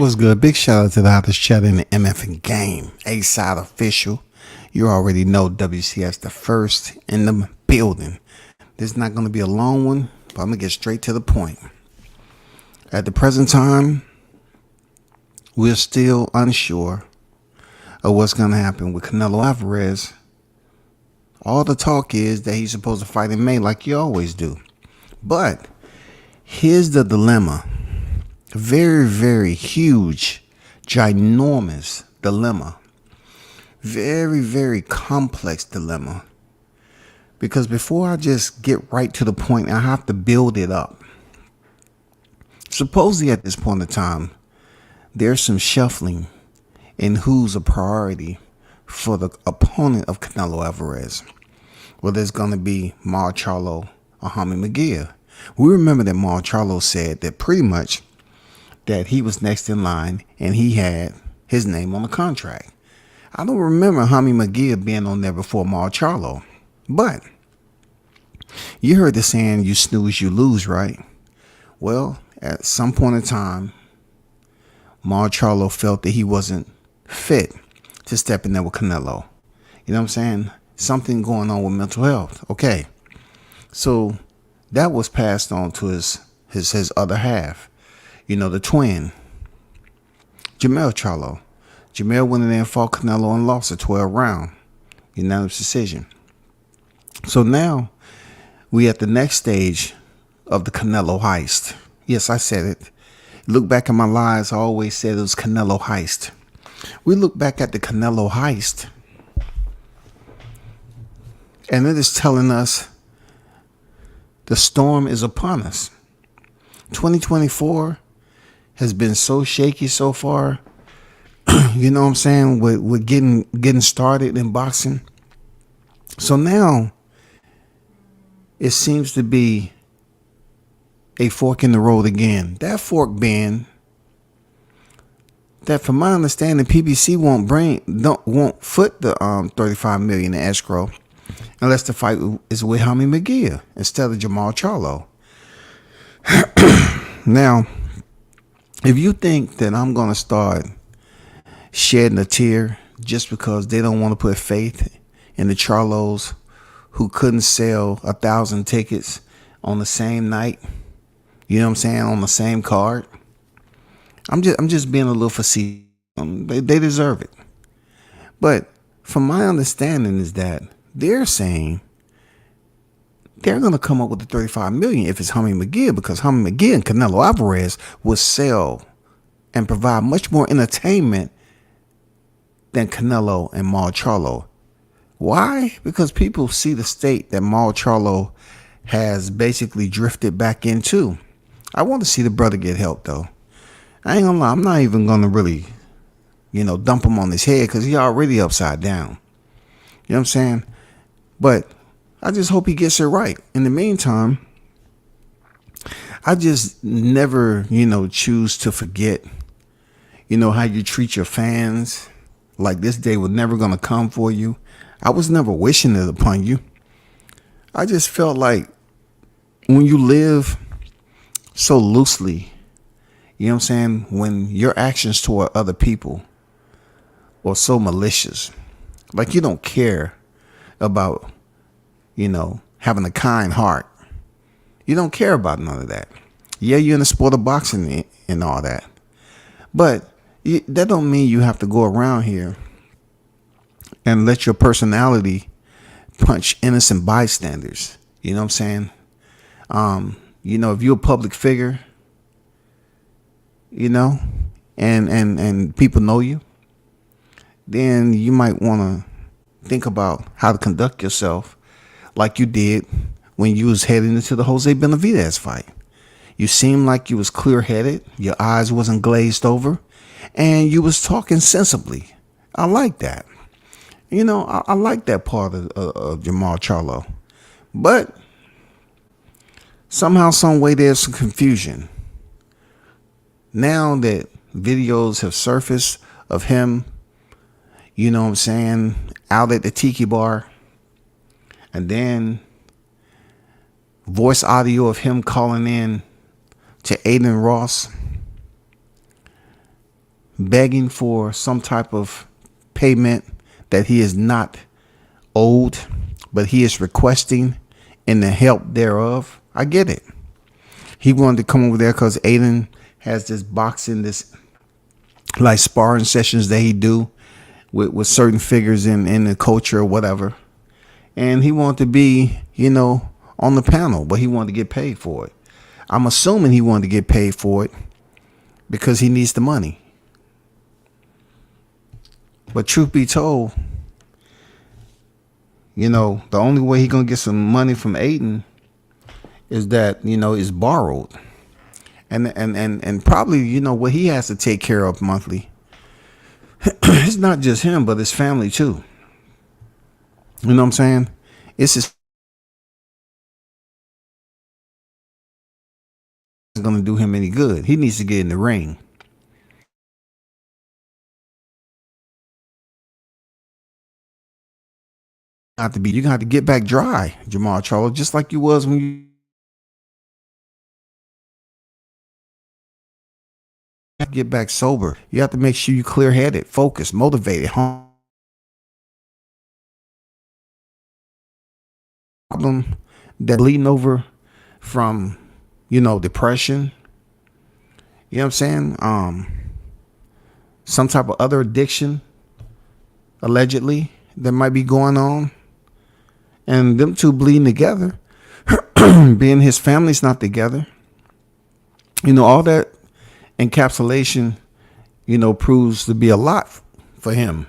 What's good? Big shout out to the hottest chat in the MF and game. A-Side official. You already know WCS the first in the building. This is not going to be a long one, but I'm going to get straight to the point. At the present time, we're still unsure of what's going to happen with Canelo Alvarez. All the talk is that he's supposed to fight in May like you always do. But here's the dilemma. Very, very huge, ginormous dilemma. Very, very complex dilemma. Because before I just get right to the point, I have to build it up. Supposedly at this point in time, there's some shuffling in who's a priority for the opponent of Canelo Alvarez. Whether it's going to be Charlo or Hammy McGear. We remember that Charlo said that pretty much that he was next in line and he had his name on the contract. I don't remember Hammy McGear being on there before Charlo. But you heard the saying, you snooze, you lose, right? Well, at some point in time, Charlo felt that he wasn't fit to step in there with Canelo. You know what I'm saying? Something going on with mental health. Okay. So that was passed on to his other half. You know, the twin, Jamel Charlo. Jamel went in there and fought Canelo and lost a 12 round. Unanimous decision. So now we at the next stage of the Canelo heist. Yes, I said it. Look back at my lives. I always said it was Canelo heist. We look back at the Canelo heist, and it is telling us the storm is upon us. 2024 has been so shaky so far. You know what I'm saying? We're getting started in boxing. So now it seems to be a fork in the road again. That fork being that, from my understanding, PBC won't foot the 35 million in escrow unless the fight is with Hammy McGear instead of Jamal Charlo. Now, if you think that I'm gonna start shedding a tear just because they don't want to put faith in the Charlos who couldn't sell 1,000 tickets on the same night, you know what I'm saying, on the same card, I'm just being a little facetious. They deserve it. But from my understanding is that they're saying they're going to come up with the 35 million if it's Hammy McGear, because Hammy McGear and Canelo Alvarez will sell and provide much more entertainment than Canelo and Charlo. Why? Because people see the state that Charlo has basically drifted back into. I want to see the brother get help, though. I ain't gonna lie, I'm not even gonna really, dump him on his head because he already upside down. You know what I'm saying? But I just hope he gets it right. In the meantime, I just never, choose to forget, how you treat your fans. Like this day was never gonna come for you. I was never wishing it upon you. I just felt like when you live so loosely, you know what I'm saying, when your actions toward other people are so malicious, like you don't care about, having a kind heart. You don't care about none of that. Yeah, you're in the sport of boxing and all that. But that don't mean you have to go around here and let your personality punch innocent bystanders. You know what I'm saying? If you're a public figure, and people know you, then you might want to think about how to conduct yourself like you did when you was heading into the Jose Benavidez fight. You seemed like you was clear-headed, your eyes wasn't glazed over, and you was talking sensibly. I like that. I like that part of Jamal Charlo. But somehow, some way, there's some confusion. Now that videos have surfaced of him, out at the tiki bar, and then voice audio of him calling in to Aiden Ross, begging for some type of payment that he is not owed, but he is requesting in the help thereof. I get it. He wanted to come over there because Aiden has this boxing, this like sparring sessions that he do with certain figures in the culture or whatever. And he wanted to be, on the panel, but he wanted to get paid for it. I'm assuming he wanted to get paid for it because he needs the money. But truth be told, the only way he gonna get some money from Aiden is that, is borrowed. And probably, what he has to take care of monthly. It's not just him, but his family too. You know what I'm saying? It's just going to do him any good. He needs to get in the ring. You're gonna have to get back dry, Jamal Charlo, just like you was when you get back sober. You have to make sure you clear headed, focused, motivated. Problem that bleeding over from, depression. You know what I'm saying? Some type of other addiction, allegedly, that might be going on. And them two bleeding together, being his family's not together. All that encapsulation, proves to be a lot for him.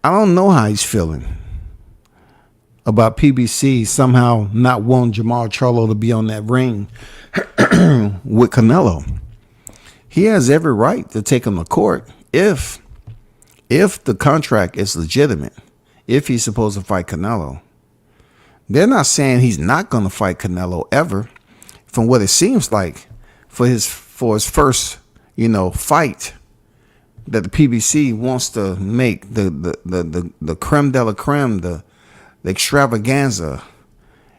I don't know how he's feeling about PBC somehow not wanting Jamal Charlo to be on that ring with Canelo. He has every right to take him to court if the contract is legitimate, if he's supposed to fight Canelo. They're not saying he's not going to fight Canelo ever. From what it seems like, for his first, fight, that the PBC wants to make the creme de la creme, the extravaganza.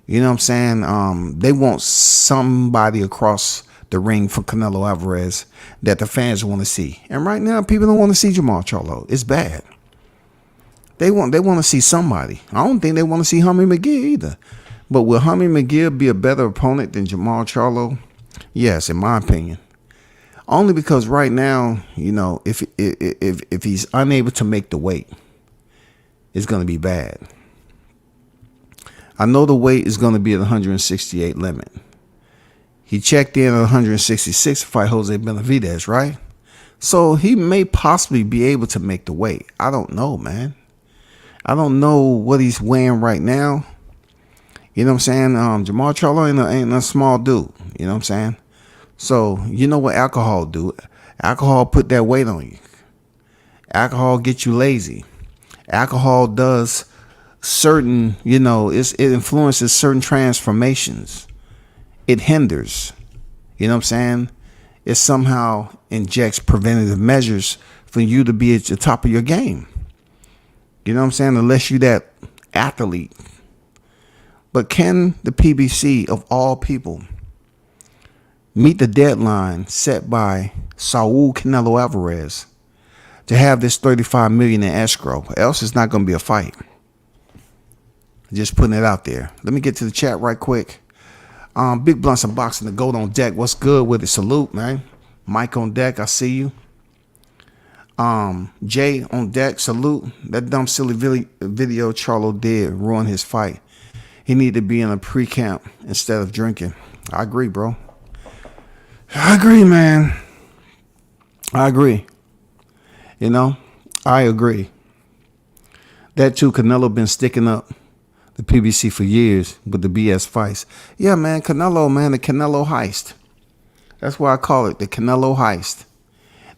You know what I'm saying? They want somebody across the ring for Canelo Alvarez that the fans want to see. And right now, people don't want to see Jamal Charlo. It's bad. They want to see somebody. I don't think they want to see Hummy McGee either. But will Hummy McGee be a better opponent than Jamal Charlo? Yes, in my opinion. Only because right now, if he's unable to make the weight, it's going to be bad. I know the weight is going to be at 168 limit. He checked in at 166 to fight Jose Benavidez, right? So he may possibly be able to make the weight. I don't know, man. I don't know what he's weighing right now. You know what I'm saying? Jamal Charlo ain't a small dude. You know what I'm saying? So you know what alcohol do? Alcohol put that weight on you. Alcohol gets you lazy. Alcohol does certain, it influences certain transformations. It hinders. You know what I'm saying? It somehow injects preventative measures for you to be at the top of your game. You know what I'm saying? Unless you that athlete. But can the PBC of all people meet the deadline set by Saul Canelo Alvarez to have this $35 million in escrow? Else it's not going to be a fight. Just putting it out there. Let me get to the chat right quick. Big Blunts Unboxing, the gold on deck. What's good with it? Salute, man. Mike on deck. I see you. Jay on deck. Salute. That dumb silly video Charlo did ruin his fight. He needed to be in a pre-camp instead of drinking. I agree, bro. I agree, man. I agree. I agree. That too, Canelo been sticking up the PBC for years with the BS fights. Yeah, man, Canelo, man, the Canelo heist. That's why I call it the Canelo heist.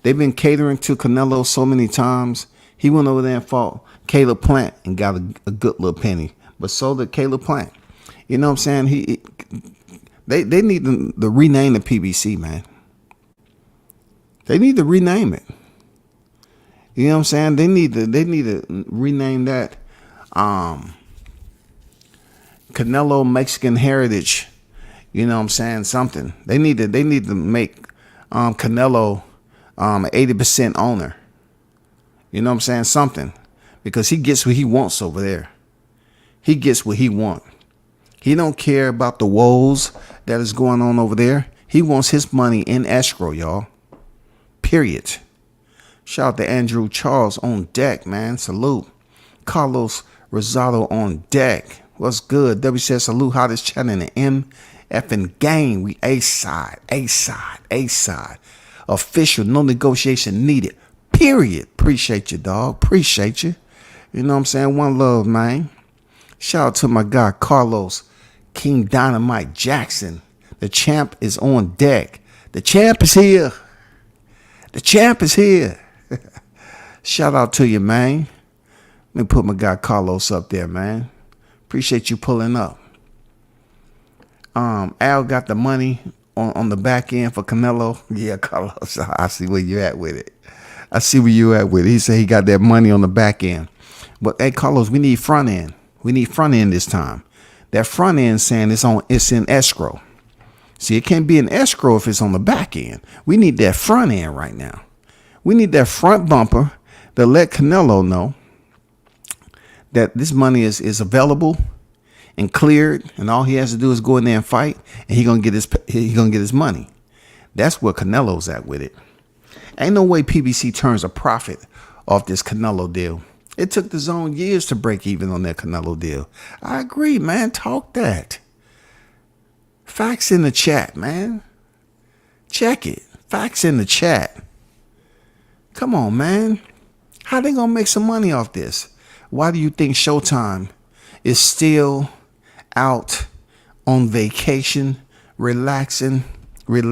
They've been catering to Canelo so many times. He went over there and fought Caleb Plant and got a good little penny. But so did Caleb Plant. You know what I'm saying? They need to rename the PBC, man. They need to rename it. You know what I'm saying? They need to rename that Canelo Mexican Heritage. You know what I'm saying? Something. They need to make Canelo 80% owner. You know what I'm saying? Something. Because he gets what he wants over there. He gets what he wants. He don't care about the woes that is going on over there. He wants his money in escrow, y'all. Period. Shout out to Andrew Charles on deck, man. Salute. Carlos Rosado on deck. What's good? W says salute. Hottest chat in the MFing game. We A-side. Official. No negotiation needed. Period. Appreciate you, dog. Appreciate you. You know what I'm saying? One love, man. Shout out to my guy, Carlos King Dynamite Jackson. The champ is on deck. The champ is here. The champ is here. Shout out to you, man. Let me put my guy Carlos up there, man. Appreciate you pulling up. Al got the money on the back end for Canelo. Yeah, Carlos, I see where you at with it. He said he got that money on the back end. But hey, Carlos, we need front end. We need front end this time. That front end saying it's in escrow. See, it can't be in escrow if it's on the back end. We need that front end right now. We need that front bumper to let Canelo know that this money is available and cleared, and all he has to do is go in there and fight, and he gonna get his money. That's where Canelo's at with it. Ain't no way PBC turns a profit off this Canelo deal. It took the zone years to break even on that Canelo deal. I agree, man. Talk that. Facts in the chat, man. Check it. Facts in the chat. Come on, man. How they gonna make some money off this? Why do you think Showtime is still out on vacation, relaxing? They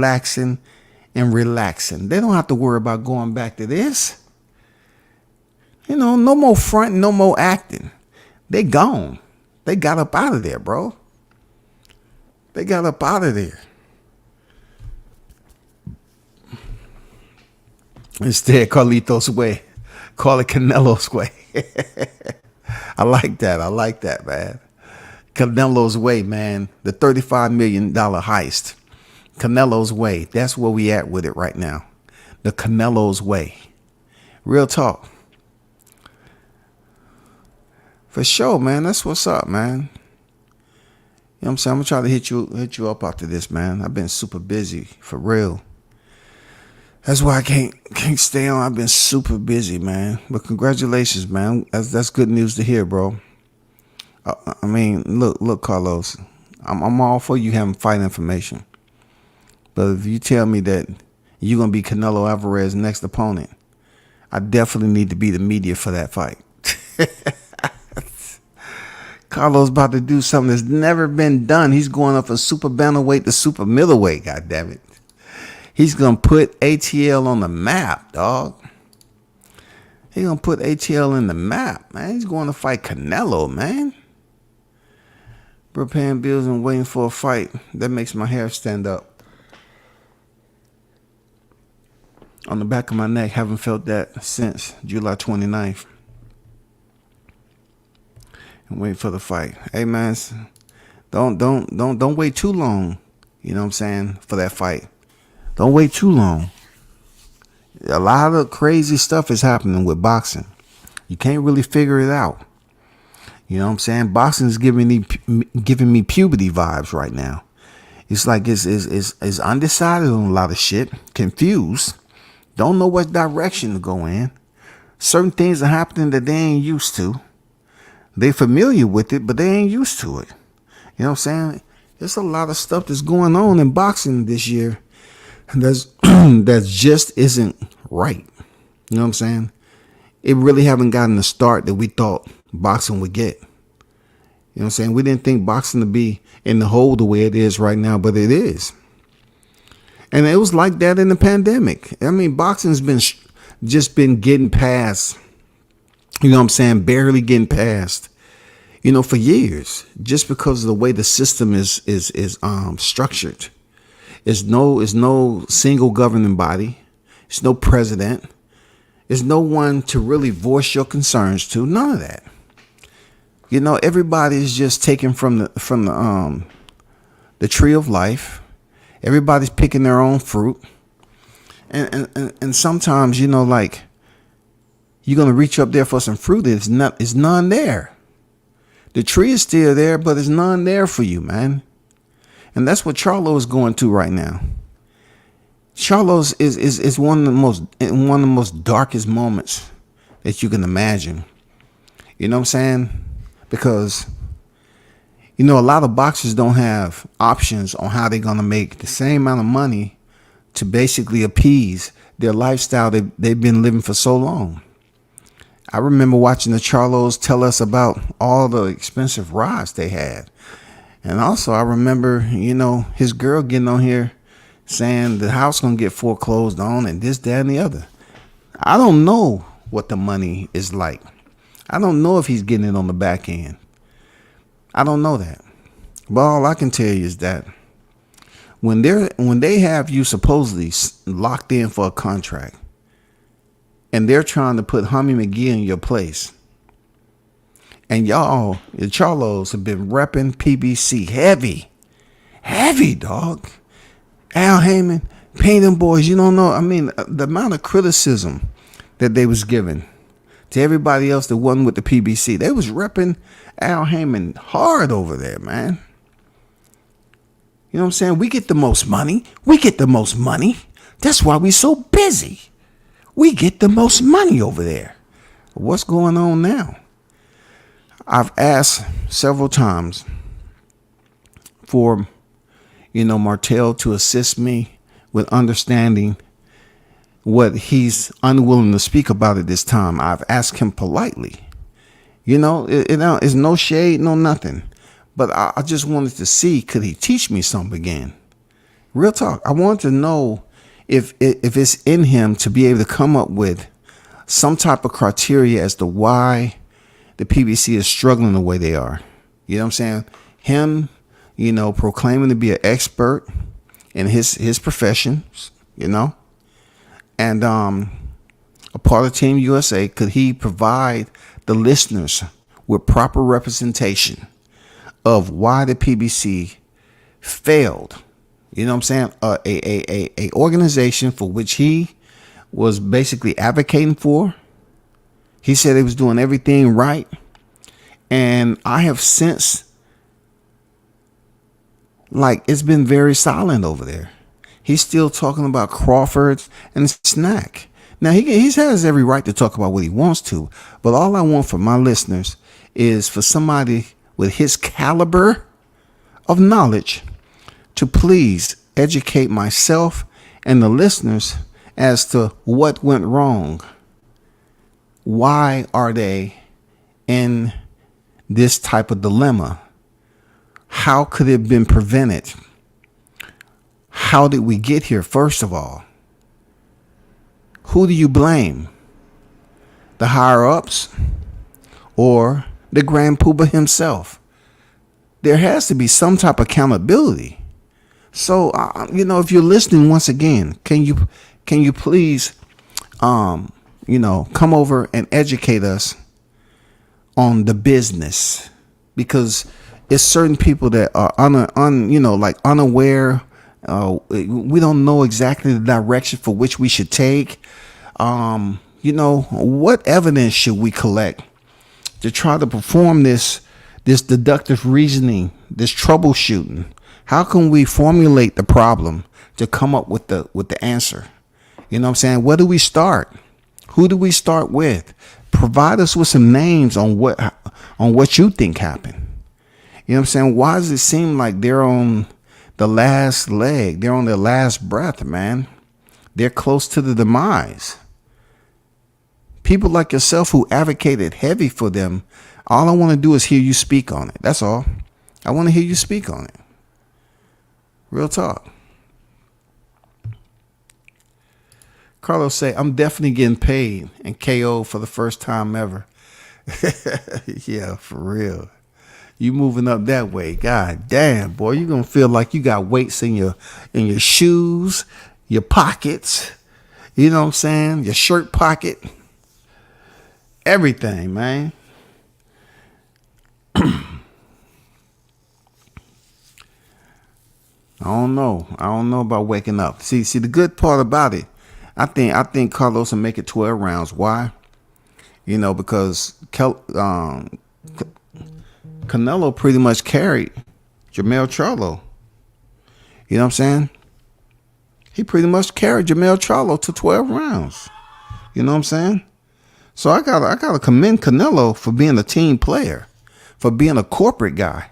don't have to worry about going back to this. You know, no more front, no more acting. They gone. They got up out of there, bro. They got up out of there. Instead, Carlitos' way. Call it Canelo's way. I like that, man. Canelo's way, man. The $35 million heist. Canelo's way. That's where we at with it right now. The Canelo's way. Real talk. For sure, man. That's what's up, man. You know what I'm saying? I'm gonna try to hit you up after this, man. I've been super busy, for real. That's why I can't stay on. I've been super busy, man. But congratulations, man. That's good news to hear, bro. I mean, look, Carlos. I'm all for you having fight information. But if you tell me that you're gonna be Canelo Alvarez's next opponent, I definitely need to be the media for that fight. Carlos about to do something that's never been done. He's going up from super bantamweight to super middleweight. God damn it. He's gonna put ATL on the map, dog. He's gonna put ATL in the map, man. He's going to fight Canelo, man. Bro, paying bills and waiting for a fight. That makes my hair stand up on the back of my neck. Haven't felt that since July 29th. And wait for the fight. Hey, man, don't wait too long. You know what I'm saying? For that fight. Don't wait too long. A lot of crazy stuff is happening with boxing. You can't really figure it out. You know what I'm saying? Boxing is giving me puberty vibes right now. It's like it's undecided on a lot of shit. Confused. Don't know what direction to go in. Certain things are happening that they ain't used to. They familiar with it, but they ain't used to it. You know what I'm saying? There's a lot of stuff that's going on in boxing this year that just isn't right. You know what I'm saying? It really haven't gotten the start that we thought boxing would get. You know what I'm saying? We didn't think boxing to be in the hole the way it is right now, but it is. And it was like that in the pandemic. I mean, boxing's been getting past, you know what I'm saying, barely getting past, you know, for years, just because of the way the system is structured. It's no single governing body. It's no president. There's no one to really voice your concerns to. None of that. You know, everybody's just taken from the tree of life. Everybody's picking their own fruit. And sometimes, like, you're gonna reach up there for some fruit. It's none there. The tree is still there, but there's none there for you, man. And that's what Charlo is going through right now. Charlo is one of the most darkest moments that you can imagine. You know what I'm saying? Because a lot of boxers don't have options on how they're gonna make the same amount of money to basically appease their lifestyle they've been living for so long. I remember watching the Charlos tell us about all the expensive rides they had. And also I remember, his girl getting on here saying the house gonna get foreclosed on and this, that, and the other. I don't know what the money is like. I don't know if he's getting it on the back end. I don't know that. But all I can tell you is that when they have you supposedly locked in for a contract and they're trying to put Hummy McGee in your place, and y'all, the Charlos, have been repping PBC heavy, dog. Al Heyman, paying them boys, you don't know. I mean, the amount of criticism that they was giving to everybody else that wasn't with the PBC, they was repping Al Heyman hard over there, man. You know what I'm saying? We get the most money. That's why we so busy. We get the most money over there. What's going on now? I've asked several times for, Martel to assist me with understanding what he's unwilling to speak about at this time. I've asked him politely. It's no shade, no nothing. But I just wanted to see, could he teach me something again? Real talk. I want to know if it's in him to be able to come up with some type of criteria as to why the PBC is struggling the way they are. You know what I'm saying? Him, proclaiming to be an expert in his profession, and a part of Team USA, could he provide the listeners with proper representation of why the PBC failed? You know what I'm saying? A organization for which he was basically advocating for. He said he was doing everything right. And I have since, it's been very silent over there. He's still talking about Crawford and Snack. Now, he has every right to talk about what he wants to. But all I want from my listeners is for somebody with his caliber of knowledge to please educate myself and the listeners as to what went wrong. Why are they in this type of dilemma? How could it have been prevented? How did we get here, first of all? Who do you blame? The higher ups or the Grand Poobah himself? There has to be some type of accountability. So, if you're listening once again, can you please, come over and educate us on the business? Because it's certain people that are unaware. We don't know exactly the direction for which we should take. What evidence should we collect to try to perform this deductive reasoning, this troubleshooting? How can we formulate the problem to come up with the answer? You know what I'm saying? Where do we start? Who do we start with? Provide us with some names on what you think happened. You know what I'm saying? Why does it seem like they're on the last leg? They're on their last breath, man. They're close to the demise. People like yourself who advocated heavy for them, all I want to do is hear you speak on it. That's all. I want to hear you speak on it. Real talk. Carlos say, I'm definitely getting paid and KO for the first time ever. Yeah, for real. You moving up that way. God damn, boy, you're going to feel like you got weights in your shoes, your pockets. You know what I'm saying? Your shirt pocket. Everything, man. I don't know about waking up. See, the good part about it, I think Carlos will make it 12 rounds. Why? Because Canelo pretty much carried Jermell Charlo. You know what I'm saying? He pretty much carried Jermell Charlo to 12 rounds. You know what I'm saying? So I gotta commend Canelo for being a team player, for being a corporate guy.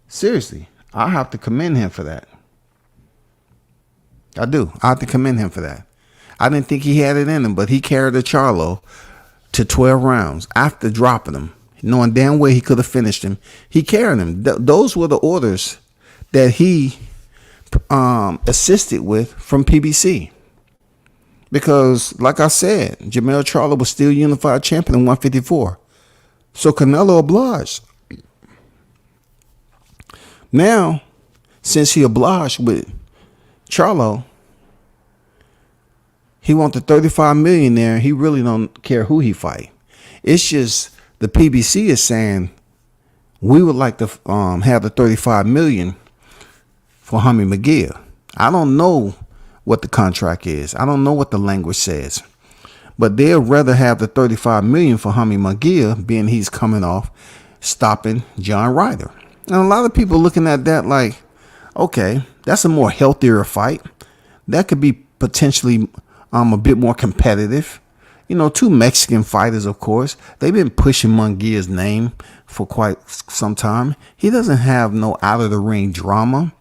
Seriously, I have to commend him for that. I do. I have to commend him for that. I didn't think he had it in him, but he carried a Charlo to 12 rounds after dropping him, knowing damn well he could have finished him. He carried him. Those were the orders that he assisted with from PBC. Because, like I said, Jermell Charlo was still unified champion in 154. So Canelo obliged. Now, since he obliged with Charlo, he wants the 35 million there. He really don't care who he fight. It's just the PBC is saying we would like to have the 35 million for Hammy McGill. I don't know what the contract is. I don't know what the language says. But they'll rather have the 35 million for Hammy McGill, being he's coming off stopping John Ryder. And a lot of people looking at that like, okay, that's a more healthier fight. That could be potentially a bit more competitive. Two Mexican fighters, of course. They've been pushing Munguia's name for quite some time. He doesn't have no out of the ring drama.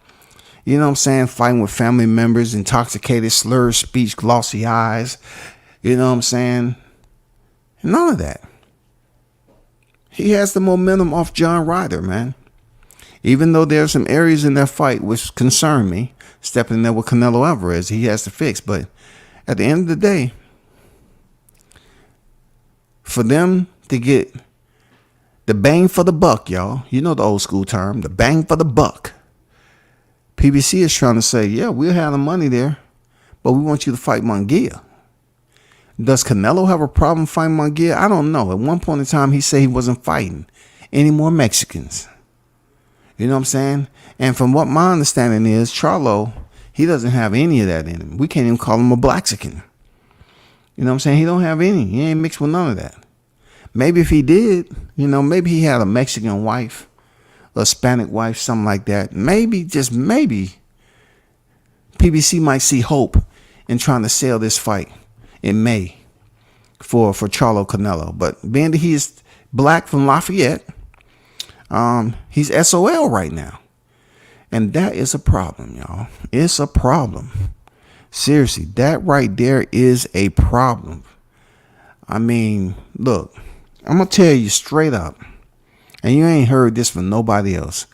You know what I'm saying? Fighting with family members, intoxicated, slurred speech, glossy eyes. You know what I'm saying? None of that. He has the momentum off John Ryder, man. Even though there are some areas in that fight which concern me, stepping in there with Canelo Alvarez, he has to fix. But at the end of the day, for them to get the bang for the buck, y'all, you know the old school term, the bang for the buck. PBC is trying to say, yeah, we'll have the money there, but we want you to fight Munguia. Does Canelo have a problem fighting Munguia? I don't know. At one point in time, he said he wasn't fighting any more Mexicans. You know what I'm saying? And from what my understanding is, Charlo, he doesn't have any of that in him. We can't even call him a Blaxican. You know what I'm saying? He don't have any. He ain't mixed with none of that. Maybe if he did, maybe he had a Mexican wife, a Hispanic wife, something like that. Maybe, just maybe, PBC might see hope in trying to sell this fight in May for Charlo Canelo. But being that he is black from Lafayette, he's SOL right now. And that is a problem, y'all. It's a problem. Seriously, that right there is a problem. I mean, look, I'm going to tell you straight up, and you ain't heard this from nobody else.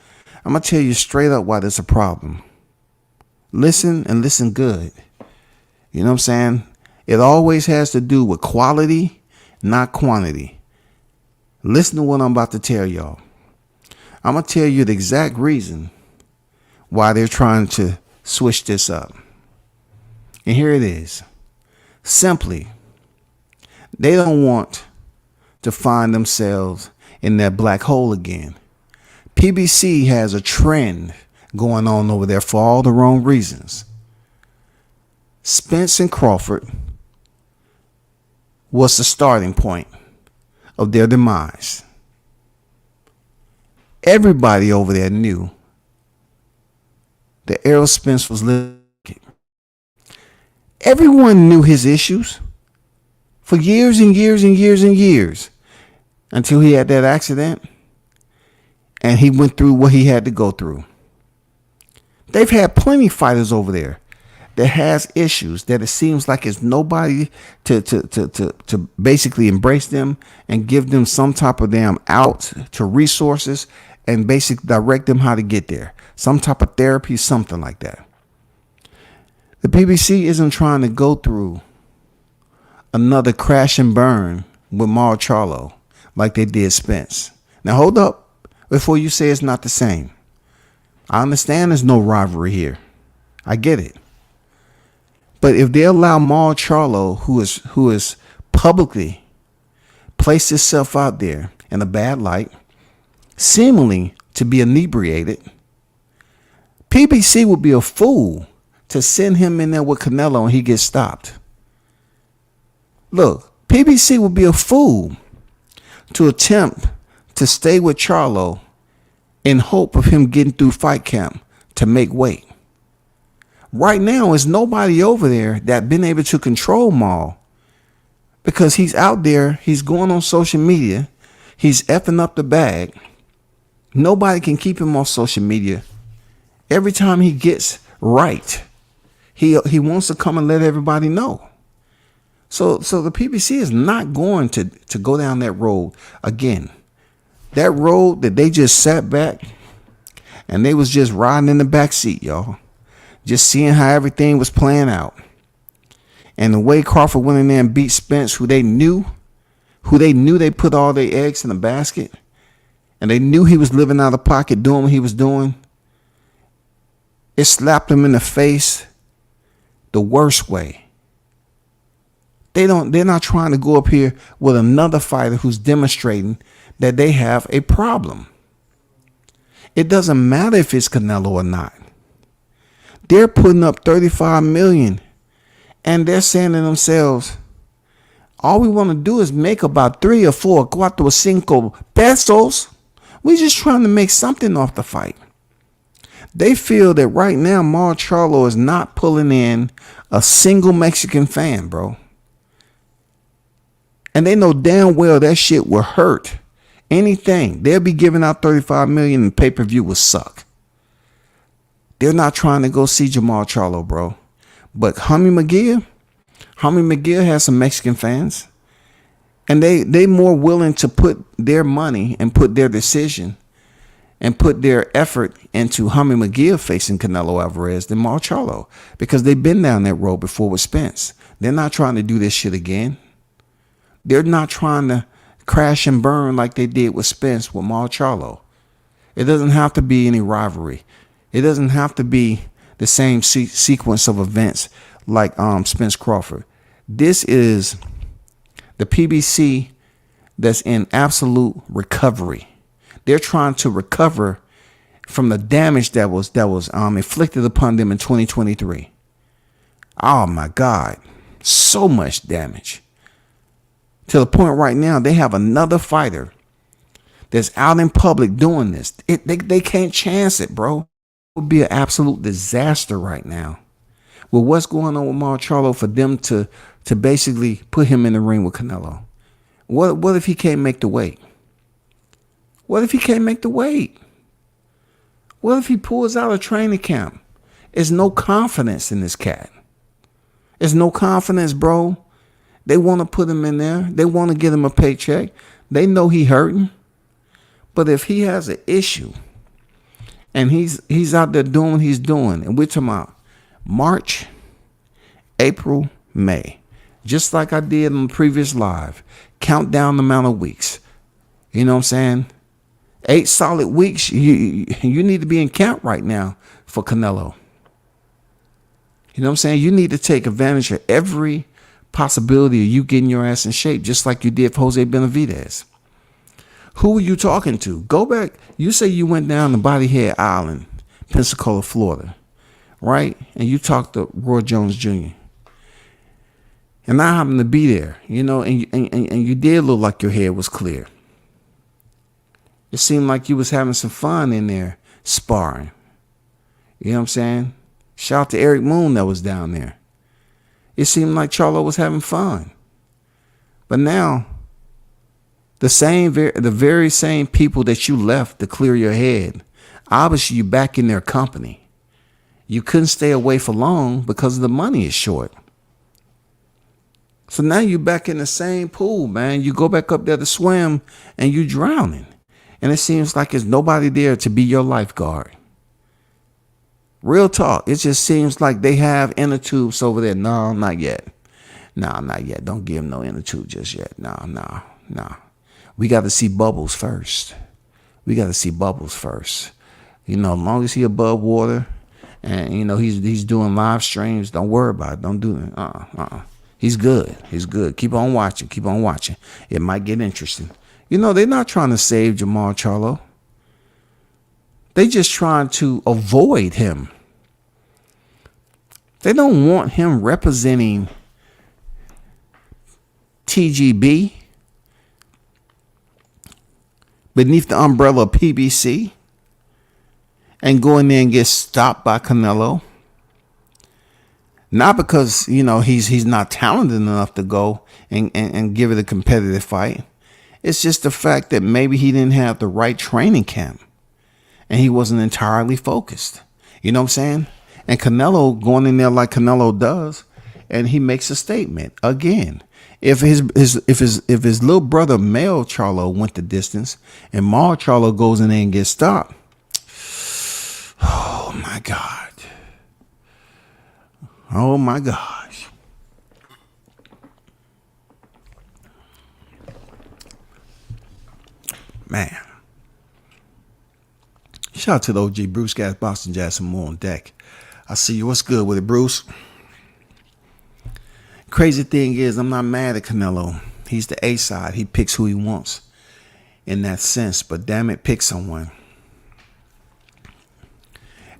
I'm going to tell you straight up why there's a problem. Listen and listen good. You know what I'm saying? It always has to do with quality, not quantity. Listen to what I'm about to tell y'all. I'm going to tell you the exact reason why they're trying to switch this up. And here it is. Simply, they don't want to find themselves in that black hole again. PBC has a trend going on over there for all the wrong reasons. Spence and Crawford was the starting point of their demise. Everybody over there knew that Errol Spence was living. Everyone knew his issues for years and years and years and years until he had that accident and he went through what he had to go through. They've had plenty of fighters over there that has issues that it seems like it's nobody to basically embrace them and give them some type of damn out to resources and basically direct them how to get there. Some type of therapy, something like that. The PBC isn't trying to go through another crash and burn with Mar Charlo like they did Spence. Now hold up before you say it's not the same. I understand there's no rivalry here. I get it. But if they allow Mar Charlo, who is publicly placed himself out there in a bad light, seemingly to be inebriated, PBC would be a fool to send him in there with Canelo and he gets stopped. Look, PBC would be a fool to attempt to stay with Charlo in hope of him getting through fight camp to make weight. Right now, there's nobody over there that been able to control Maul because he's out there. He's going on social media. He's effing up the bag. Nobody can keep him off social media. Every time he gets right, he wants to come and let everybody know. So the PBC is not going to go down that road again. That road that they just sat back and they was just riding in the back seat, y'all. Just seeing how everything was playing out. And the way Crawford went in there and beat Spence, who they knew they put all their eggs in the basket. And they knew he was living out of pocket doing what he was doing. It slapped him in the face the worst way. They're not trying to go up here with another fighter who's demonstrating that they have a problem. It doesn't matter if it's Canelo or not. They're putting up $35 million and they're saying to themselves, all we want to do is make about 3 or 4 cuatro cinco pesos. We're just trying to make something off the fight. They feel that right now Maul Charlo is not pulling in a single Mexican fan, bro. And they know damn well that shit will hurt anything. They'll be giving out $35 million and pay-per-view will suck. They're not trying to go see Jamal Charlo, bro. But Hummy McGill has some Mexican fans. And they more willing to put their money and put their decision and put their effort into Hummy McGill facing Canelo Alvarez than Maul Charlo. Because they've been down that road before with Spence. They're not trying to do this shit again. They're not trying to crash and burn like they did with Spence with Maul Charlo. It doesn't have to be any rivalry. It doesn't have to be the same sequence of events like Spence Crawford. This is the PBC that's in absolute recovery. They're trying to recover from the damage that was inflicted upon them in 2023. Oh my God, so much damage. To the point right now, they have another fighter that's out in public doing this. They can't chance it, bro. It would be an absolute disaster right now. With what's going on with Maul Charlo for them to basically put him in the ring with Canelo. What if he can't make the weight? What if he can't make the weight? What if he pulls out of training camp? There's no confidence in this cat. There's no confidence, bro. They want to put him in there. They want to get him a paycheck. They know he hurting. But if he has an issue and he's out there doing what he's doing, and we're talking about March, April, May, just like I did on the previous live, count down the amount of weeks. You know what I'm saying? 8 solid weeks. You need to be in camp right now for Canelo. You know what I'm saying? You need to take advantage of every possibility of you getting your ass in shape, just like you did for Jose Benavidez. Who were you talking to? Go back. You say you went down to Bodyhead Island, Pensacola, Florida, right? And you talked to Roy Jones Jr. And I happened to be there, you know, and you did look like your head was clear. It seemed like you was having some fun in there sparring. You know what I'm saying? Shout out to Eric Moon that was down there. It seemed like Charlo was having fun. But now, the very same people that you left to clear your head, obviously you're back in their company. You couldn't stay away for long because the money is short. So now you're back in the same pool, man. You go back up there to swim and you're drowning. And it seems like there's nobody there to be your lifeguard. Real talk. It just seems like they have inner tubes over there. No, not yet. No, not yet. Don't give them no inner tube just yet. No. We got to see Bubbles first. You know, as long as he above water and, you know, he's doing live streams, don't worry about it. Don't do it. He's good. Keep on watching. It might get interesting. You know, they're not trying to save Jamal Charlo. They just trying to avoid him. They don't want him representing TGB, beneath the umbrella of PBC, and go in there and get stopped by Canelo. Not because, he's not talented enough to go and give it a competitive fight. It's just the fact that maybe he didn't have the right training camp and he wasn't entirely focused. You know what I'm saying? And Canelo going in there like Canelo does, and he makes a statement again. If his little brother Mel Charlo went the distance and Mar Charlo goes in there and gets stopped, oh my God. Oh my gosh. Man. Shout out to the OG Bruce Gas, Boston Jazz, some more on deck. I see you. What's good with it, Bruce? Crazy thing is, I'm not mad at Canelo. He's the A side. He picks who he wants in that sense. But damn it, pick someone.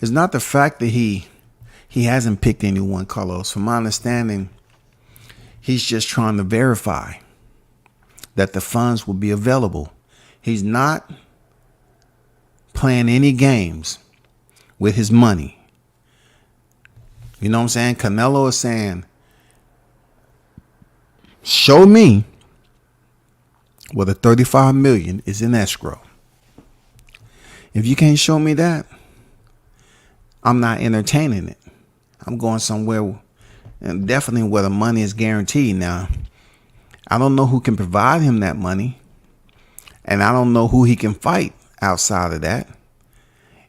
It's not the fact that he hasn't picked anyone, Carlos. From my understanding, he's just trying to verify that the funds will be available. He's not playing any games with his money. You know what I'm saying? Canelo is saying, show me where the $35 million is in escrow. If you can't show me that, I'm not entertaining it. I'm going somewhere, and definitely where the money is guaranteed. Now, I don't know who can provide him that money, and I don't know who he can fight outside of that.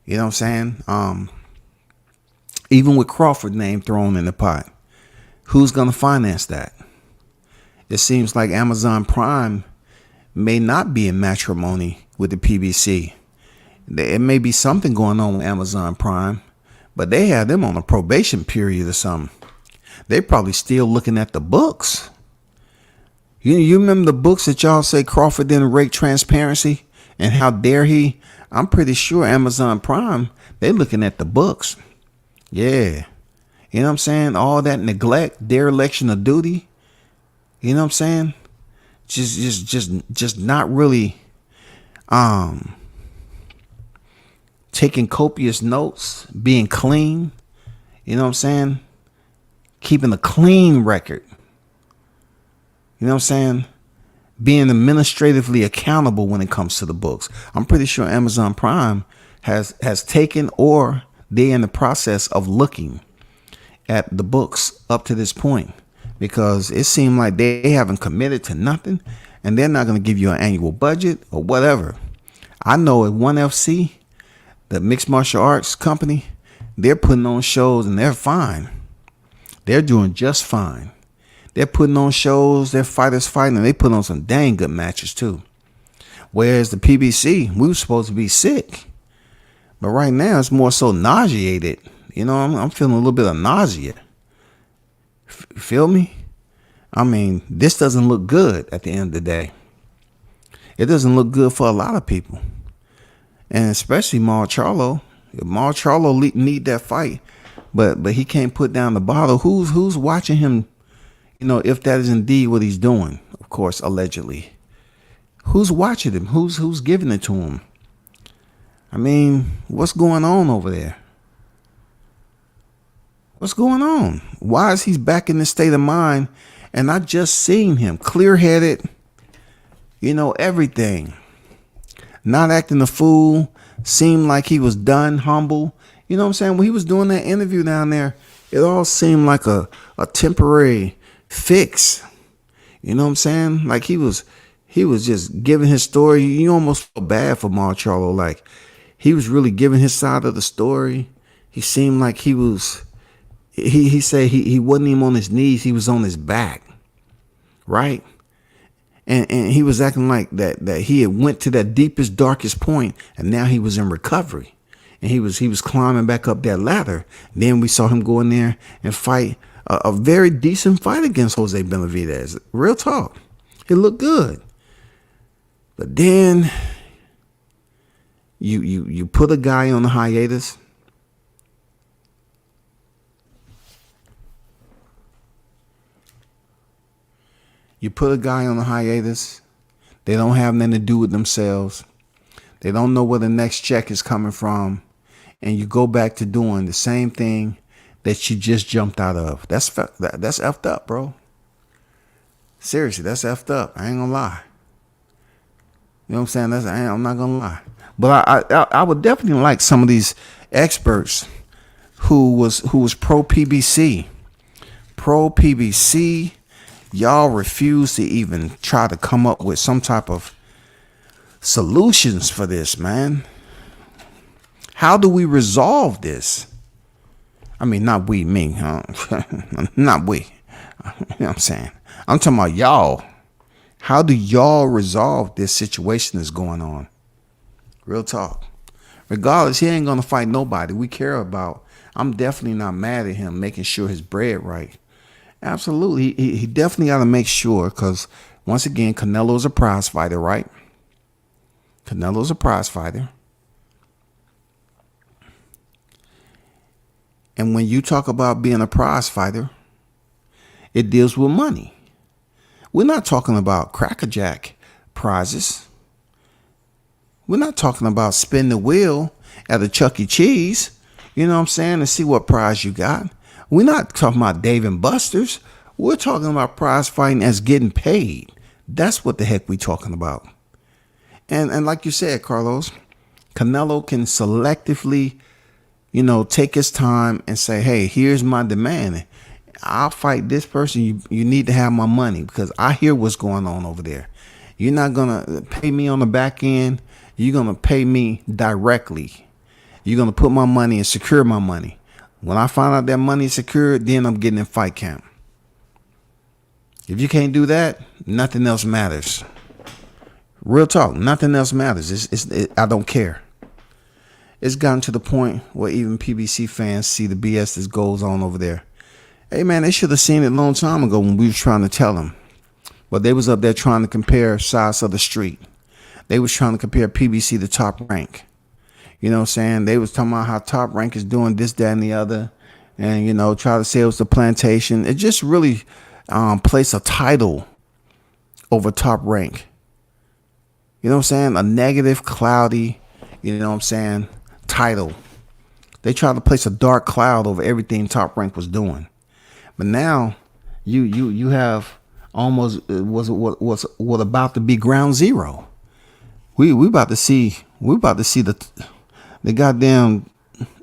You know what I'm saying? Even with Crawford's name thrown in the pot, who's going to finance that? It seems like Amazon Prime may not be in matrimony with the PBC. It may be something going on with Amazon Prime, but they have them on a probation period or something. They probably still looking at the books. You remember the books that y'all say Crawford didn't rate transparency? And how dare he? I'm pretty sure Amazon Prime, they looking at the books. Yeah. You know what I'm saying? All that neglect, dereliction of duty. You know what I'm saying? Just not really taking copious notes, being clean. You know what I'm saying? Keeping a clean record. You know what I'm saying? Being administratively accountable when it comes to the books. I'm pretty sure Amazon Prime has taken, or they're in the process of looking at the books up to this point, because it seemed like they haven't committed to nothing, and they're not going to give you an annual budget or whatever. I know at 1FC, the mixed martial arts company, they're putting on shows and they're fine. They're doing just fine. They're putting on shows, their fighters fighting, and they put on some dang good matches too. Whereas the PBC, we were supposed to be sick. But right now it's more so nauseated. You know, I'm feeling a little bit of nausea. Feel me? I mean, this doesn't look good at the end of the day. It doesn't look good for a lot of people. And especially Mar Charlo. Mar Charlo need that fight, but he can't put down the bottle. Who's watching him? You know, if that is indeed what he's doing, of course, allegedly. Who's watching him? Who's giving it to him? I mean, what's going on over there? What's going on? Why is he back in this state of mind? And I just seen him clear-headed, everything. Not acting a fool, seemed like he was done, humble. You know what I'm saying? When he was doing that interview down there, it all seemed like a temporary fix. You know what I'm saying? Like he was just giving his story. You almost feel bad for Mar Charlo. Like he was really giving his side of the story. He seemed like he was, he said he wasn't even on his knees. He was on his back. Right? And he was acting like that he had went to that deepest, darkest point, and now he was in recovery. And he was climbing back up that ladder. Then we saw him go in there and fight a very decent fight against Jose Benavidez. Real talk. It looked good. But then you put a guy on the hiatus. You put a guy on a hiatus. They don't have nothing to do with themselves. They don't know where the next check is coming from. And you go back to doing the same thing that you just jumped out of. That's effed up, bro. Seriously, that's effed up. I ain't gonna lie. You know what I'm saying? I'm not gonna lie. But I would definitely like some of these experts who was pro PBC. Pro PBC, y'all refuse to even try to come up with some type of solutions for this, man. How do we resolve this? I mean, not we, me. Not we. You know what I'm saying? I'm talking about y'all. How do y'all resolve this situation that's going on? Real talk. Regardless, he ain't going to fight nobody. We care about. I'm definitely not mad at him making sure his bread right. Absolutely. He definitely got to make sure, because once again, Canelo's a prize fighter, right? Canelo's a prize fighter. And when you talk about being a prize fighter, it deals with money. We're not talking about crackerjack prizes. We're not talking about spin the wheel at a Chuck E. Cheese, you know what I'm saying, to see what prize you got. We're not talking about Dave and Buster's. We're talking about prize fighting as getting paid. That's what the heck we talking about. And like you said, Carlos, Canelo can selectively, take his time and say, hey, here's my demand. I'll fight this person. You need to have my money because I hear what's going on over there. You're not going to pay me on the back end. You're going to pay me directly. You're going to put my money and secure my money. When I find out that money is secured, then I'm getting in fight camp. If you can't do that, nothing else matters. Real talk, nothing else matters. I don't care. It's gotten to the point where even PBC fans see the BS that goes on over there. Hey, man, they should have seen it a long time ago when we were trying to tell them. But they was up there trying to compare sides of the street. They was trying to compare PBC to Top Rank. You know what I'm saying? They was talking about how Top Rank is doing this, that, and the other. And, try to say it was the plantation. It just really placed a title over Top Rank. You know what I'm saying? A negative, cloudy, title. They tried to place a dark cloud over everything Top Rank was doing. But now you have almost what about to be ground zero. We about to see the goddamn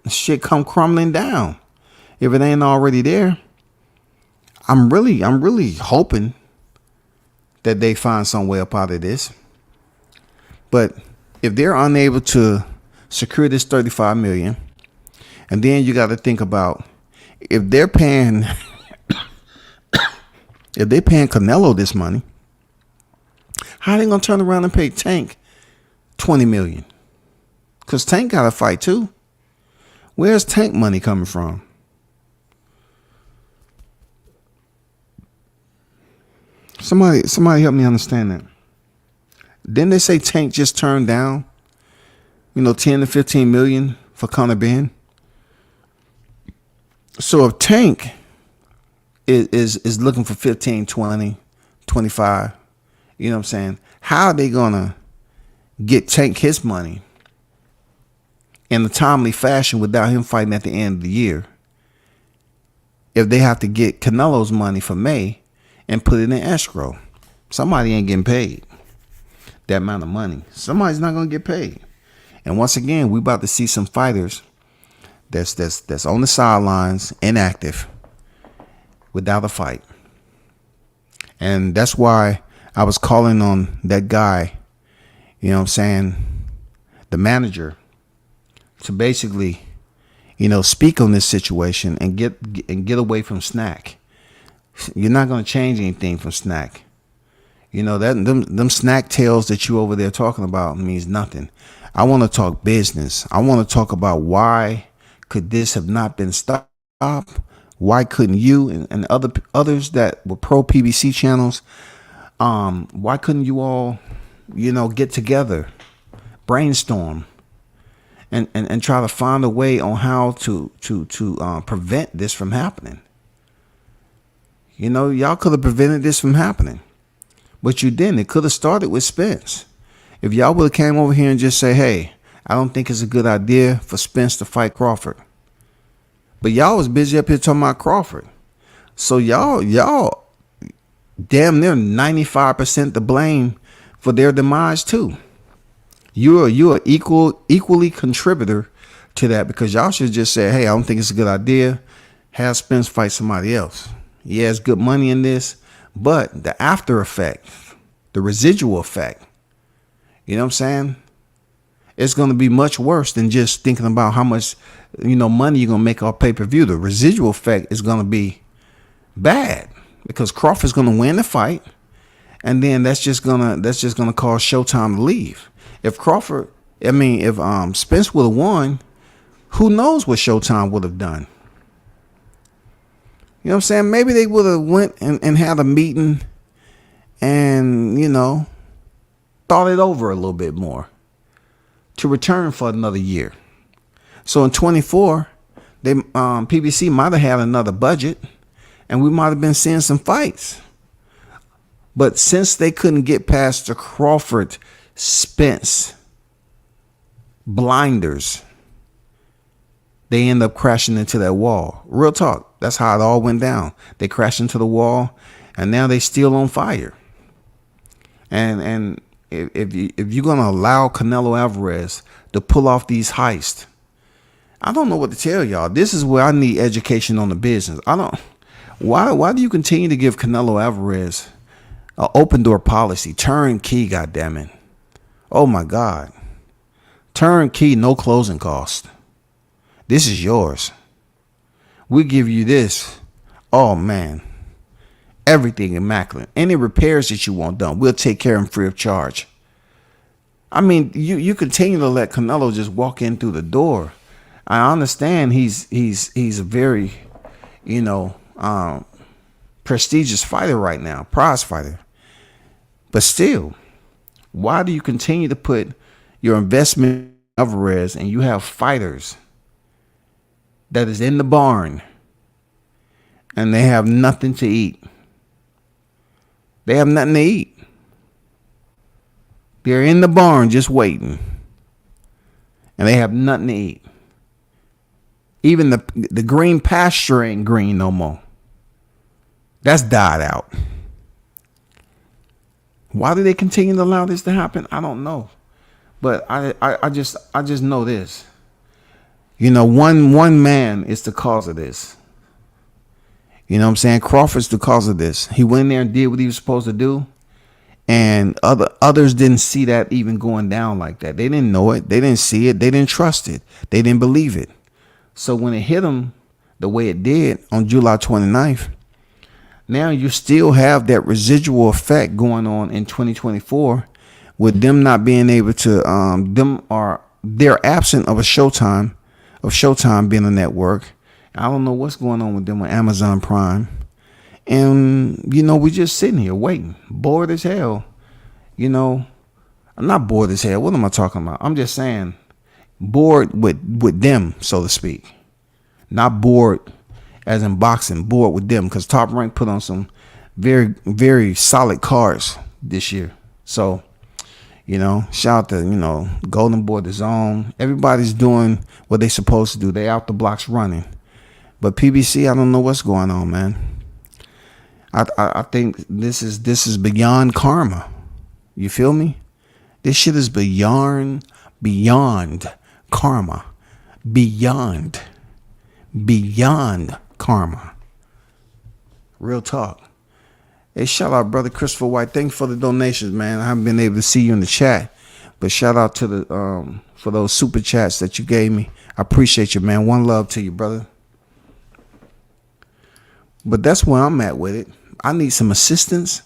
shit come crumbling down. If it ain't already there, I'm really hoping that they find some way up out of this. But if they're unable to secure this $35 million, and then you got to think about if they're paying Canelo this money, how are they gonna turn around and pay Tank $20 million? Because Tank got to fight too. Where's Tank money coming from? Somebody help me understand that. Didn't they say Tank just turned down, 10 to 15 million for Conor Ben? So if Tank is looking for 15, 20, 25, you know what I'm saying? How are they going to get Tank his money in a timely fashion without him fighting at the end of the year? If they have to get Canelo's money for May and put it in escrow, somebody ain't getting paid that amount of money. Somebody's not going to get paid. And once again, we about to see some fighters that's on the sidelines, inactive, without a fight. And that's why I was calling on that guy, you know what I'm saying, the manager, to basically, speak on this situation and get away from Snack. You're not going to change anything from Snack. Them snack tales that you over there talking about means nothing. I want to talk business. I want to talk about why could this have not been stopped? Why couldn't you and others that were pro PBC channels, why couldn't you all, get together, brainstorm, and try to find a way on how to prevent this from happening? Y'all could have prevented this from happening. But you didn't. It could have started with Spence. If y'all would have came over here and just say, hey, I don't think it's a good idea for Spence to fight Crawford. But y'all was busy up here talking about Crawford. So y'all damn near 95% to blame for their demise too. You're equally contributor to that, because y'all should just say, hey, I don't think it's a good idea. Have Spence fight somebody else. Yeah, it's good money in this, but the after effect, the residual effect, you know what I'm saying? It's going to be much worse than just thinking about how much, money you're going to make off pay-per-view. The residual effect is going to be bad, because Crawford's going to win the fight, and then that's just gonna cause Showtime to leave. If Spence would have won, who knows what Showtime would have done? You know what I'm saying? Maybe they would have went and had a meeting and, thought it over a little bit more to return for another year. So in 24, PBC might have had another budget, and we might have been seeing some fights. But since they couldn't get past the Crawford Spence blinders, they end up crashing into that wall. Real talk. That's how it all went down. They crashed into the wall, and now they still on fire. And if you're gonna allow Canelo Alvarez to pull off these heists, I don't know what to tell y'all. This is where I need education on the business. Why do you continue to give Canelo Alvarez an open door policy? Turnkey, goddammit. Oh my God. Turnkey, no closing cost. This is yours. We give you this. Oh man. Everything immaculate. Any repairs that you want done, we'll take care of them free of charge. I mean, you continue to let Canelo just walk in through the door. I understand he's a very, prestigious fighter right now, prize fighter. But still, why do you continue to put your investment in Alvarez, and you have fighters that is in the barn and they have nothing to eat? They have nothing to eat. They're in the barn just waiting, and they have nothing to eat. Even the green pasture ain't green no more. That's died out. Why do they continue to allow this to happen? I don't know. But I just know this. One man is the cause of this. You know what I'm saying? Crawford's the cause of this. He went in there and did what he was supposed to do. And others didn't see that even going down like that. They didn't know it. They didn't see it. They didn't trust it. They didn't believe it. So when it hit them the way it did on July 29th, now you still have that residual effect going on in 2024 with them not being able to, they're absent of Showtime being a network. I don't know what's going on with them on Amazon Prime. And, we just sitting here waiting, bored as hell. I'm not bored as hell. What am I talking about? I'm just saying bored with them, so to speak. Not bored as in boxing, bored with them, because Top Rank put on some very, very solid cards this year. So, shout out to, Golden Boy, The Zone. Everybody's doing what they supposed to do. They out the blocks running. But PBC, I don't know what's going on, man. I think this is beyond karma. You feel me? This shit is beyond karma. Beyond karma. Real talk. Hey, shout out, brother Christopher White. Thank you for the donations, man. I haven't been able to see you in the chat, but shout out to the for those super chats that you gave me. I appreciate you, man. One love to you, brother. But that's where I'm at with it. I need some assistance.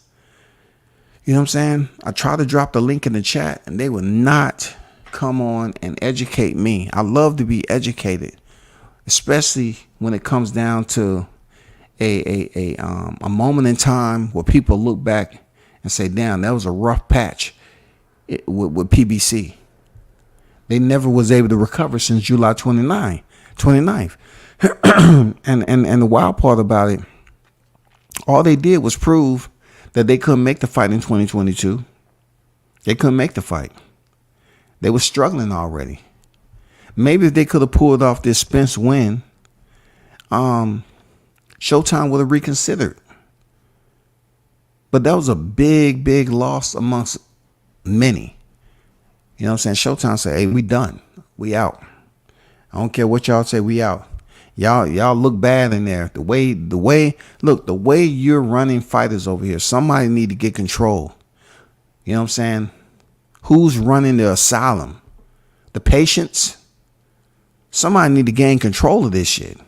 You know what I'm saying? I try to drop the link in the chat, and they will not come on and educate me. I love to be educated, especially when it comes down to a moment in time where people look back and say, damn, that was a rough patch with PBC. They never was able to recover since July 29th. and the wild part about it, all they did was prove that they couldn't make the fight in 2022. They couldn't make the fight. They were struggling already. Maybe if they could have pulled off this Spence win, Showtime would have reconsidered. But that was a big, big loss amongst many. You know what I'm saying? Showtime said, hey, we done. We out. I don't care what y'all say, we out. Y'all look bad in there. The way you're running fighters over here, somebody need to get control. You know what I'm saying? Who's running the asylum? The patients? Somebody need to gain control of this shit.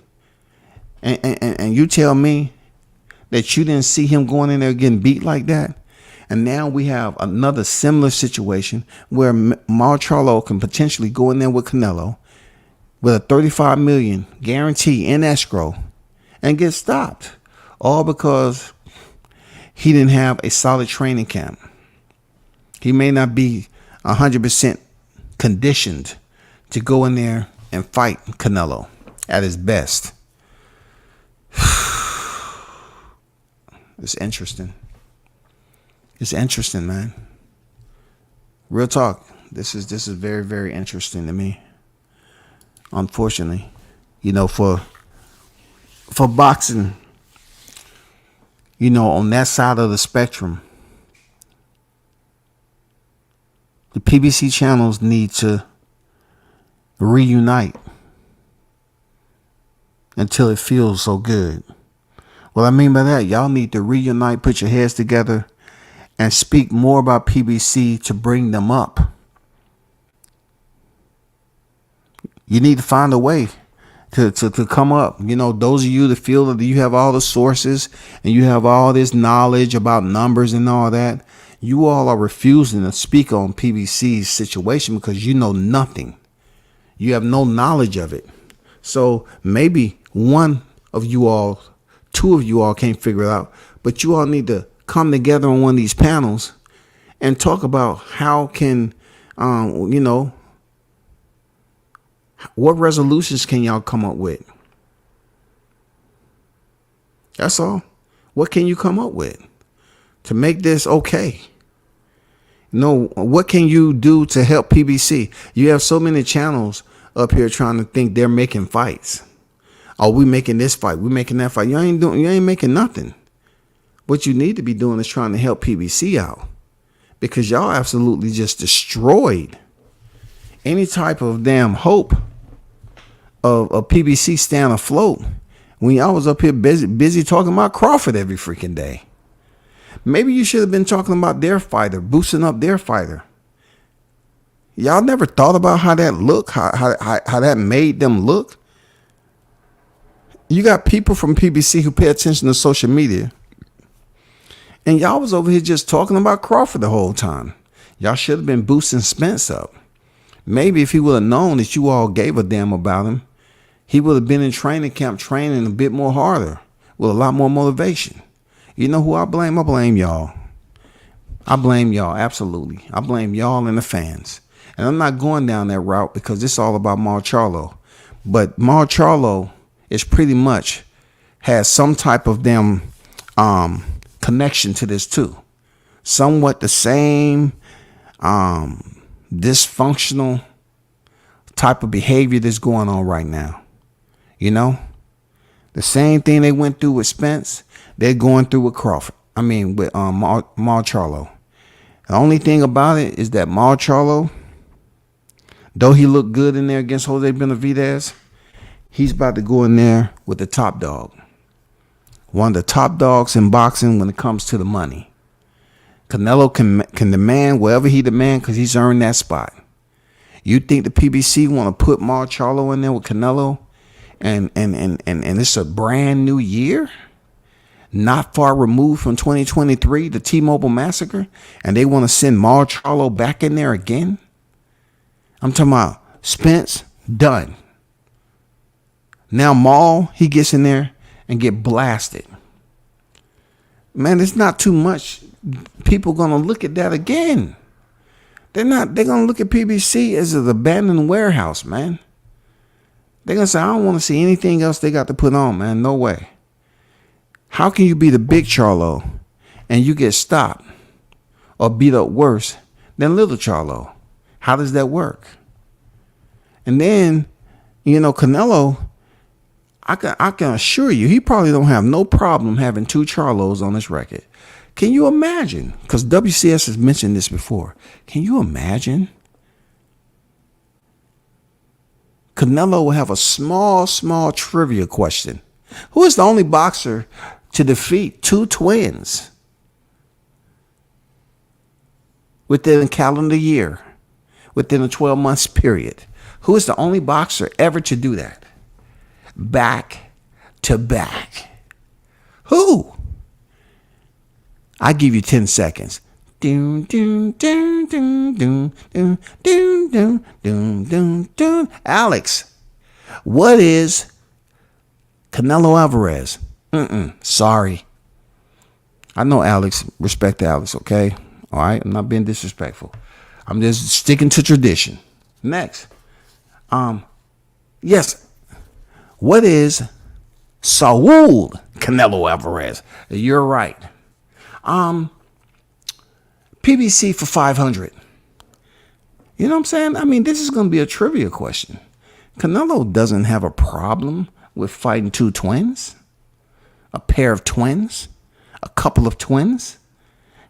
And you tell me that you didn't see him going in there getting beat like that? And now we have another similar situation where Marcelo can potentially go in there with Canelo with a $35 million guarantee in escrow and get stopped, all because he didn't have a solid training camp. He may not be 100% conditioned to go in there and fight Canelo at his best. It's interesting. It's interesting, man. Real talk. This is very, very interesting to me. Unfortunately, you know, for boxing, you know, on that side of the spectrum, the PBC channels need to reunite until it feels so good. What I mean by that, y'all need to reunite, put your heads together, and speak more about PBC to bring them up. You need to find a way to come up. You know, those of you that feel that you have all the sources and you have all this knowledge about numbers and all that, you all are refusing to speak on PBC's situation because you know nothing. You have no knowledge of it. So maybe one of you all, two of you all can't figure it out, but you all need to come together on one of these panels and talk about how can, you know, what resolutions can y'all come up with? That's all. What can you come up with to make this okay? You know, what can you do to help PBC? You have so many channels up here trying to think they're making fights. Oh, we making this fight. We making that fight. You ain't making nothing. What you need to be doing is trying to help PBC out, because y'all absolutely just destroyed any type of damn hope of PBC staying afloat when y'all was up here busy talking about Crawford every freaking day. Maybe you should have been talking about their fighter, boosting up their fighter. Y'all never thought about how that looked, how that made them look. You got people from PBC who pay attention to social media, and y'all was over here just talking about Crawford the whole time. Y'all should have been boosting Spence up. Maybe if he would have known that you all gave a damn about him, he would have been in training camp training a bit more harder with a lot more motivation. You know who I blame? I blame y'all. I blame y'all, absolutely. I blame y'all and the fans. And I'm not going down that route because it's all about Marcelo. But Marcelo is pretty much has some type of damn connection to this too. Somewhat the same dysfunctional type of behavior that's going on right now. You know, the same thing they went through with Spence, they're going through with Crawford. I mean, with Marcelo. The only thing about it is that Marcelo, though he looked good in there against Jose Benavidez, he's about to go in there with the top dog. One of the top dogs in boxing when it comes to the money. Canelo can demand whatever he demands because he's earned that spot. You think the PBC want to put Marcelo in there with Canelo and it's a brand new year? Not far removed from 2023, the T-Mobile massacre, and they want to send Marcelo back in there again? I'm talking about Spence, done. Now Maul, he gets in there and get blasted. Man, it's not too much. People gonna look at that again. They're gonna look at PBC as an abandoned warehouse, man. They're gonna say, I don't want to see anything else they got to put on, man. No way. How can you be the big Charlo and you get stopped or beat up worse than little Charlo. How does that work? And then, Canelo, I can assure you, he probably don't have no problem having 2 Charlos on his record. Can you imagine? Because WCS has mentioned this before. Can you imagine? Canelo will have a small trivia question. Who is the only boxer to defeat 2 twins within a calendar year, within a 12-month period? Who is the only boxer ever to do that? Back to back. Who? I give you 10 seconds. Alex, what is Canelo Alvarez? Sorry. I know Alex. Respect Alex, okay? All right? I'm not being disrespectful. I'm just sticking to tradition. Next. Yes. What is Saul Canelo Alvarez? You're right. PBC for 500. You know what I'm saying? I mean, this is going to be a trivia question. Canelo doesn't have a problem with fighting 2 twins, a pair of twins, a couple of twins.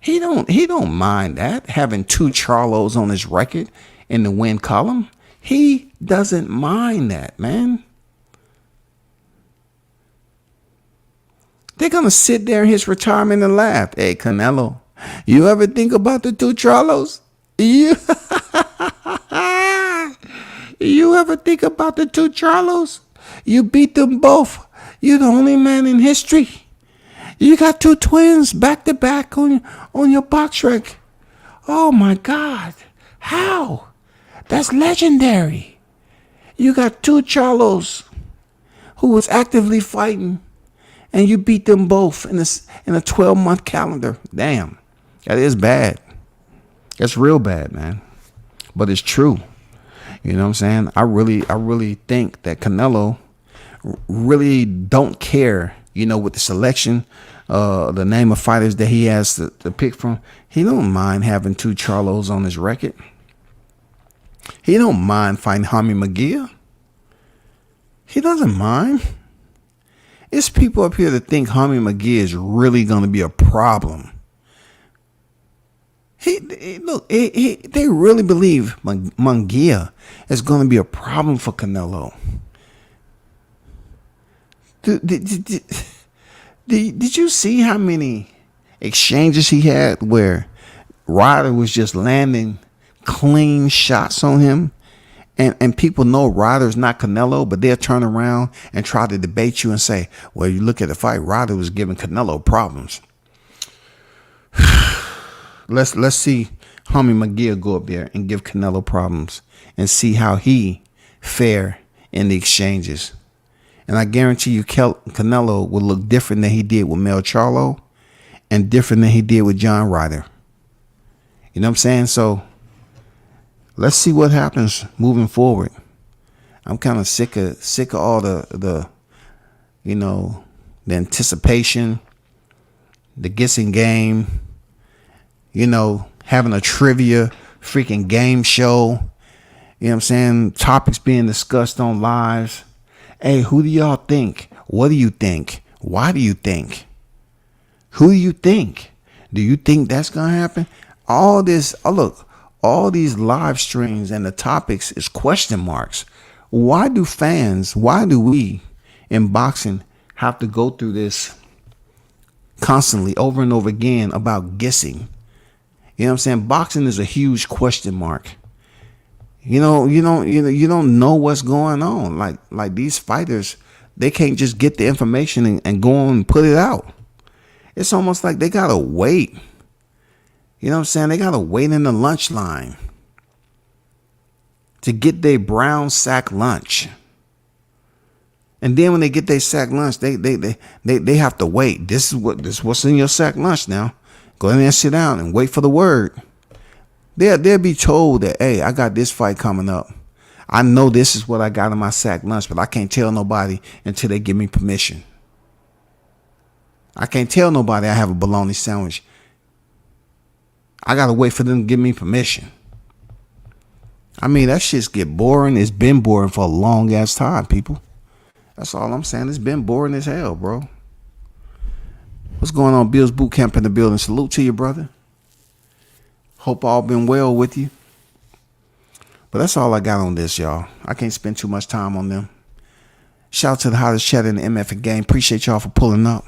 He don't mind that, having 2 Charlos on his record in the win column. He doesn't mind that, man. They're going to sit there in his retirement and laugh. Hey, Canelo, you ever think about the 2 Charlos? You ever think about the 2 Charlos? You beat them both. You're the only man in history. You got 2 twins back to back on your box rec. Oh my God. How? That's legendary. You got 2 Charlos who was actively fighting, and you beat them both in a 12-month calendar. Damn. That is bad. That's real bad, man. But it's true. You know what I'm saying? I really think that Canelo really don't care, with the selection, the name of fighters that he has to pick from. He don't mind having 2 Charlos on his record. He don't mind fighting Jaime Munguia. He doesn't mind. It's people up here that think Jaime Munguia is really going to be a problem. They really believe Munguia is going to be a problem for Canelo. Did you see how many exchanges he had where Ryder was just landing clean shots on him? And people know Ryder's not Canelo, but they'll turn around and try to debate you and say, well, you look at the fight, Ryder was giving Canelo problems. Let's see Jaime Munguia go up there and give Canelo problems and see how he fare in the exchanges. And I guarantee you Canelo will look different than he did with Mel Charlo and different than he did with John Ryder. You know what I'm saying? So let's see what happens moving forward. I'm kind of sick of all the anticipation, the guessing game, having a trivia freaking game show. You know what I'm saying? Topics being discussed on lives. Hey, who do y'all think? What do you think? Why do you think? Who do you think? Do you think that's going to happen? All this, look, all these live streams and the topics is question marks. Why do we in boxing have to go through this constantly over and over again about guessing? You know what I'm saying? Boxing is a huge question mark. You don't know what's going on. Like these fighters, they can't just get the information and go on and put it out. It's almost like they gotta wait. You know what I'm saying? They gotta wait in the lunch line to get their brown sack lunch. And then when they get their sack lunch, they have to wait. This is what's in your sack lunch now. Go in there and sit down and wait for the word. They'll be told that, hey, I got this fight coming up. I know this is what I got in my sack lunch, but I can't tell nobody until they give me permission. I can't tell nobody I have a bologna sandwich. I gotta wait for them to give me permission. I mean, that shit's get boring. It's been boring for a long ass time, people. That's all I'm saying. It's been boring as hell, bro. What's going on, Bill's Boot Camp in the building? Salute to you, brother. Hope all been well with you. But that's all I got on this, y'all. I can't spend too much time on them. Shout out to the hottest chat in the MF game. Appreciate y'all for pulling up.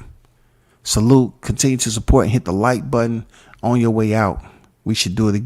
Salute. Continue to support and hit the like button on your way out. We should do it again.